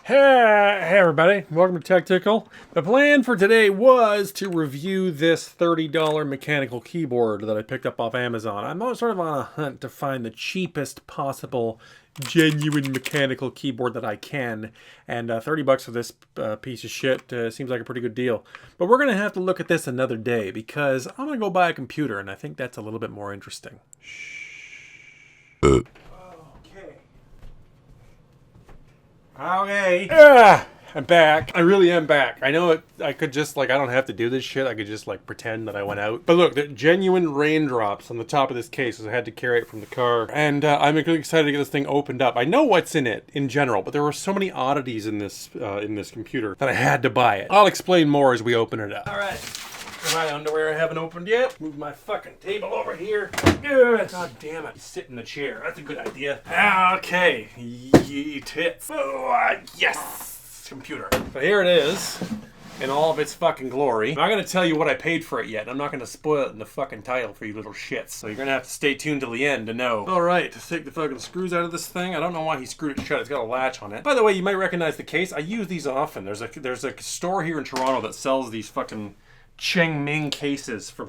Hey everybody, welcome to Tactical. The plan for today was to review this $30 mechanical keyboard that I picked up off Amazon. I'm sort of on a hunt to find the cheapest possible genuine mechanical keyboard that I can, and 30 bucks for this piece of shit seems like a pretty good deal. But we're gonna have to look at this another day because I'm gonna go buy a computer, and I think that's a little bit more interesting. Okay. I'm back. I really am back. I know I could just, I don't have to do this shit. I could just, pretend that I went out. But look, the genuine raindrops on the top of this case as I had to carry it from the car. And I'm really excited to get this thing opened up. I know what's in it in general, but there were so many oddities in this computer that I had to buy it. I'll explain more as we open it up. All right. My underwear I haven't opened yet. Move my fucking table over here. Good. God damn it. Sit in the chair. That's a good idea. Okay. Ye tits. Oh, yes. Computer. So here it is in all of its fucking glory. I'm not going to tell you what I paid for it yet. I'm not going to spoil it in the fucking title for you little shits. So you're going to have to stay tuned till the end to know. All right. Let's take the fucking screws out of this thing. I don't know why he screwed it shut. It's got a latch on it. By the way, you might recognize the case. I use these often. There's a store here in Toronto that sells these fucking Cheng Ming cases for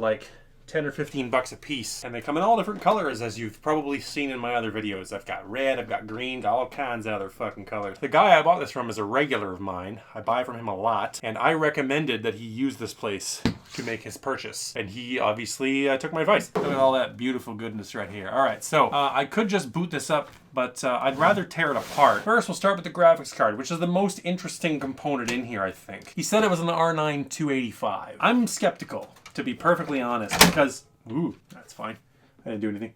10 or 15 bucks a piece, and they come in all different colors, as you've probably seen in my other videos. I've got red, I've got green, got all kinds of other fucking colors. The guy I bought this from is a regular of mine. I buy from him a lot, and I recommended that he use this place to make his purchase, and he obviously took my advice. Look at all that beautiful goodness right here. All right, so I could just boot this up, but I'd rather tear it apart. First, we'll start with the graphics card, which is the most interesting component in here, I think. He said it was an R9 285. I'm skeptical, to be perfectly honest, because, ooh, that's fine. I didn't do anything,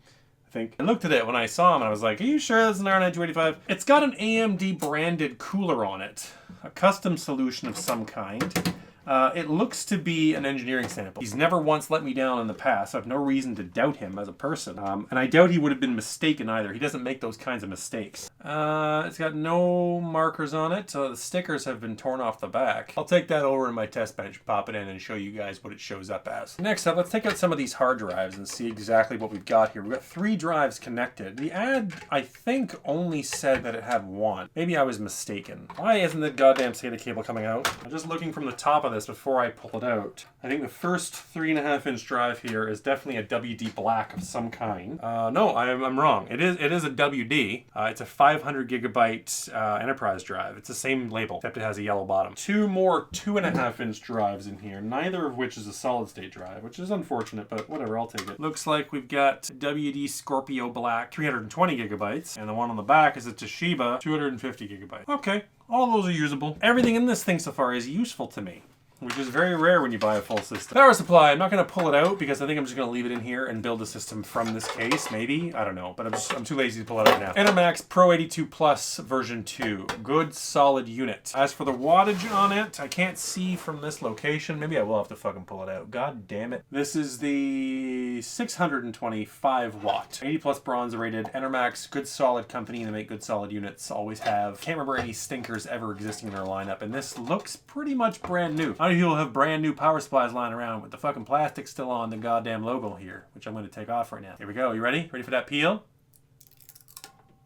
I think. I looked at it when I saw him, and I was like, are you sure this is an R9 285? It's got an AMD branded cooler on it, a custom solution of some kind. It looks to be an engineering sample. He's never once let me down in the past, so I have no reason to doubt him as a person. And I doubt he would have been mistaken either. He doesn't make those kinds of mistakes. It's got no markers on it, so the stickers have been torn off the back. I'll take that over in my test bench, pop it in, and show you guys what it shows up as. Next up, let's take out some of these hard drives and see exactly what we've got here. We've got 3 drives connected. The ad, I think, only said that it had 1. Maybe I was mistaken. Why isn't the goddamn SATA cable coming out? I'm just looking from the top of this before I pull it out. I think the first 3.5-inch drive here is definitely a WD black of some kind. No, I'm wrong. It is a WD. It's a 500 gigabyte enterprise drive. It's the same label, except it has a yellow bottom. 2 more 2.5-inch drives in here, neither of which is a solid state drive, which is unfortunate, but whatever, I'll take it. Looks like we've got WD Scorpio Black 320 gigabytes, and the one on the back is a Toshiba 250 gigabytes. Okay, all those are usable. Everything in this thing so far is useful to me, which is very rare when you buy a full system. Power supply, I'm not going to pull it out because I think I'm just going to leave it in here and build a system from this case, maybe. I don't know, but I'm too lazy to pull it out now. Enermax Pro 82 Plus version 2. Good, solid unit. As for the wattage on it, I can't see from this location. Maybe I will have to fucking pull it out. God damn it. This is the 625 watt. 80 plus bronze rated. Enermax, good solid company. They make good solid units. Always have. Can't remember any stinkers ever existing in their lineup, and this looks pretty much brand new. How many people have brand new power supplies lying around with the fucking plastic still on the goddamn logo here, which I'm going to take off right now. Here we go. You ready? Ready for that peel?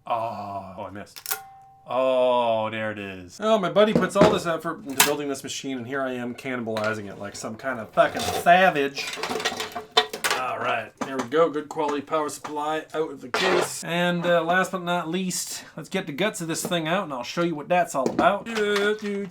Oh, I missed. Oh, there it is. Oh, my buddy puts all this effort into building this machine, and here I am cannibalizing it like some kind of fucking savage. All right, there we go. Good quality power supply out of the case. And last but not least, let's get the guts of this thing out, and I'll show you what that's all about. Okay,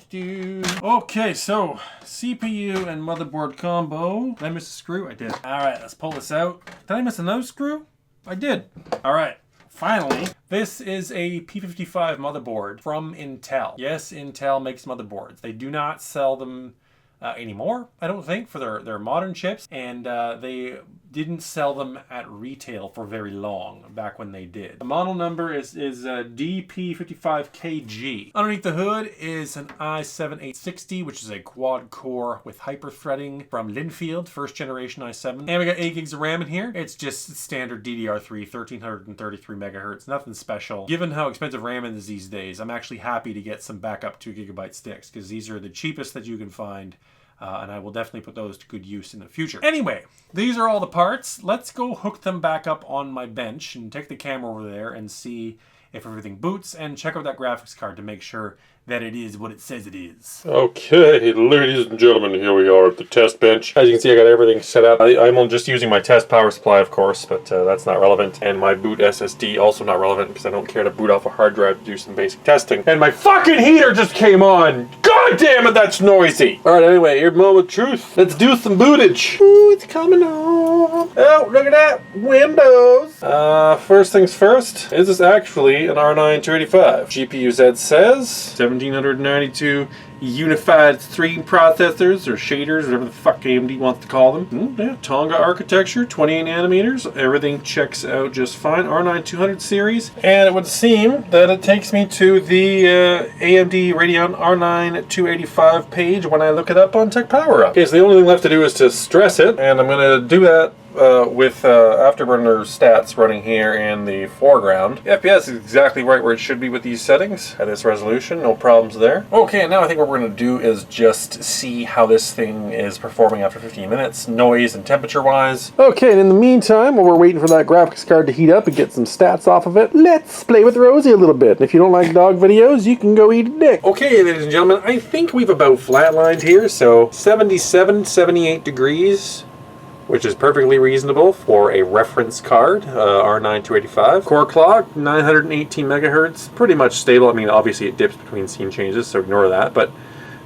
so CPU and motherboard combo. Did I miss a screw? I did. All right, let's pull this out. Did I miss another screw? I did. All right. Finally, this is a P55 motherboard from Intel. Yes, Intel makes motherboards. They do not sell them anymore, I don't think, for their modern chips, and they didn't sell them at retail for very long, back when they did. The model number is DP55KG. Underneath the hood is an i7-860, which is a quad core with hyper-threading from Linfield, first generation i7. And we got 8 gigs of RAM in here. It's just standard DDR3, 1333 megahertz, nothing special. Given how expensive RAM is these days, I'm actually happy to get some backup 2 gigabyte sticks, because these are the cheapest that you can find. And I will definitely put those to good use in the future. Anyway, these are all the parts. Let's go hook them back up on my bench and take the camera over there and see if everything boots, and check out that graphics card to make sure that it is what it says it is. Okay, ladies and gentlemen, here we are at the test bench. As you can see, I got everything set up. I'm just using my test power supply, of course, but that's not relevant. And my boot SSD, also not relevant, because I don't care to boot off a hard drive to do some basic testing. And my fucking heater just came on! God damn it, that's noisy! Alright, anyway, your moment of truth. Let's do some bootage. Ooh, it's coming on. Oh, look at that. Windows. First things first, is this actually an R9 285? GPU Z says 1792 unified stream processors or shaders, whatever the fuck AMD wants to call them. Yeah, Tonga architecture, 28 nanometers. Everything checks out just fine. R9 200 series. And it would seem that it takes me to the AMD Radeon R9 285 page when I look it up on Tech Power Up. Okay, so the only thing left to do is to stress it, and I'm going to do that with Afterburner stats running here in the foreground. The FPS is exactly right where it should be with these settings at this resolution, no problems there. Okay, and now I think what we're going to do is just see how this thing is performing after 15 minutes, noise and temperature wise. Okay, and in the meantime, while we're waiting for that graphics card to heat up and get some stats off of it, let's play with Rosie a little bit. And if you don't like dog videos, you can go eat a dick. Okay, ladies and gentlemen, I think we've about flatlined here, so 77, 78 degrees. Which is perfectly reasonable for a reference card, R9 285. Core clock, 918 megahertz, pretty much stable. I mean, obviously it dips between scene changes, so ignore that, but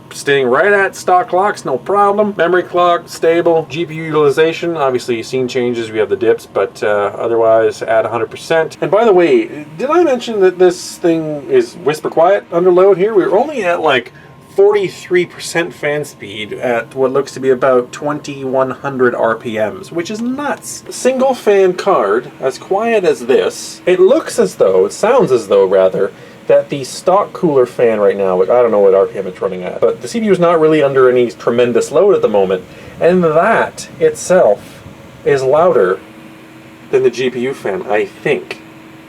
staying right at stock clocks, no problem. Memory clock, stable. GPU utilization, obviously scene changes, we have the dips, but otherwise at 100%. And by the way, did I mention that this thing is whisper quiet under load here? We're only at like 43% fan speed at what looks to be about 2100 RPMs, which is nuts. Single fan card, as quiet as this, it looks as though, it sounds as though rather, that the stock cooler fan right now, which I don't know what RPM it's running at, but the CPU is not really under any tremendous load at the moment, and that itself is louder than the GPU fan, I think.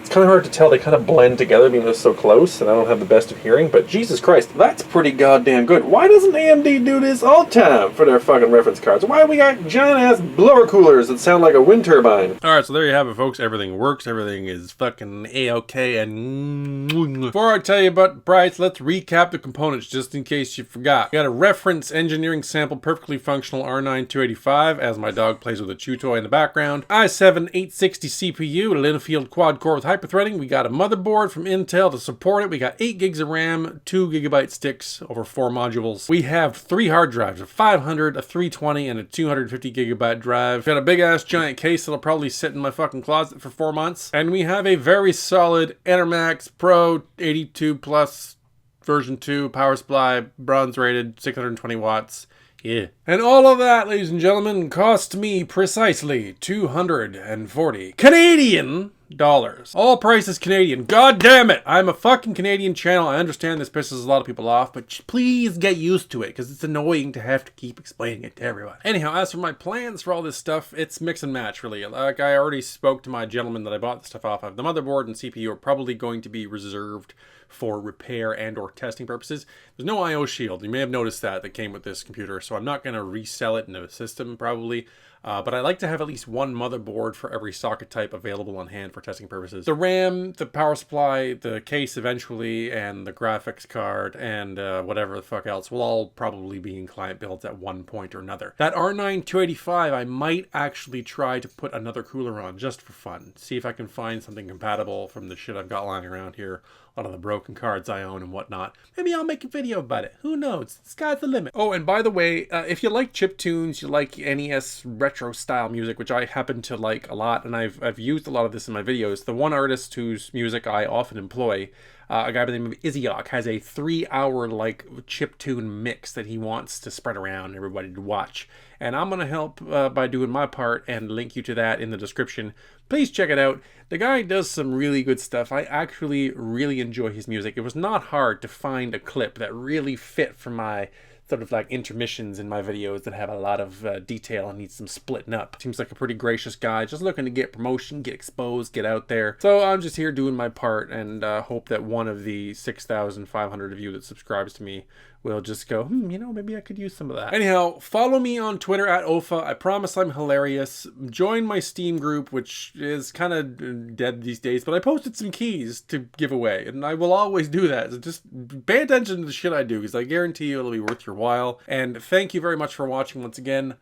It's kind of hard to tell. They kind of blend together being they're so close, and I don't have the best of hearing, but Jesus Christ, that's pretty goddamn good. Why doesn't AMD do this all the time for their fucking reference cards? Why we got giant-ass blower coolers that sound like a wind turbine? Alright, so there you have it, folks. Everything works. Everything is fucking A-okay, and before I tell you about the price, let's recap the components just in case you forgot. We got a reference engineering sample, perfectly functional R9 285, as my dog plays with a chew toy in the background. i7 860 CPU, Linfield quad-core with hyperthreading. We got a motherboard from Intel to support it. We got 8 gigs of RAM, 2 gigabyte sticks over 4 modules. We have 3 hard drives, a 500, a 320, and a 250 gigabyte drive. Got a big ass giant case that'll probably sit in my fucking closet for 4 months. And we have a very solid Enermax Pro 82 Plus version 2 power supply, bronze rated, 620 watts. Yeah. And all of that, ladies and gentlemen, cost me precisely 240 Canadian dollars. All prices Canadian. God damn it! I'm a fucking Canadian channel. I understand this pisses a lot of people off, but please get used to it, because it's annoying to have to keep explaining it to everyone. Anyhow, as for my plans for all this stuff, it's mix and match, really. Like I already spoke to my gentleman that I bought the stuff off of. The motherboard and CPU are probably going to be reserved for repair and or testing purposes. There's no I/O shield. You may have noticed that came with this computer, so I'm not going to resell it in the system probably. But I like to have at least one motherboard for every socket type available on hand for testing purposes. The RAM, the power supply, the case eventually, and the graphics card, and whatever the fuck else will all probably be in client builds at one point or another. That R9 285, I might actually try to put another cooler on just for fun. See if I can find something compatible from the shit I've got lying around here. A lot of the broken cards I own and whatnot. Maybe I'll make a video about it. Who knows? The sky's the limit. Oh, and by the way, if you like chiptunes, you like NES retro style music, which I happen to like a lot, and I've used a lot of this in my videos. The one artist whose music I often employ, a guy by the name of Izioq, has a 3-hour like chiptune mix that he wants to spread around everybody to watch. And I'm going to help by doing my part and link you to that in the description. Please check it out. The guy does some really good stuff. I actually really enjoy his music. It was not hard to find a clip that really fit for my sort of like intermissions in my videos that have a lot of detail and need some splitting up. Seems like a pretty gracious guy, just looking to get promotion, get exposed, get out there. So I'm just here doing my part, and hope that one of the 6,500 of you that subscribes to me will just go, you know, maybe I could use some of that. Anyhow, follow me on Twitter at OFA. I promise I'm hilarious. Join my Steam group, which is kind of dead these days, but I posted some keys to give away, and I will always do that. So just pay attention to the shit I do, because I guarantee you it'll be worth your while. And thank you very much for watching once again.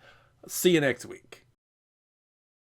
See you next week.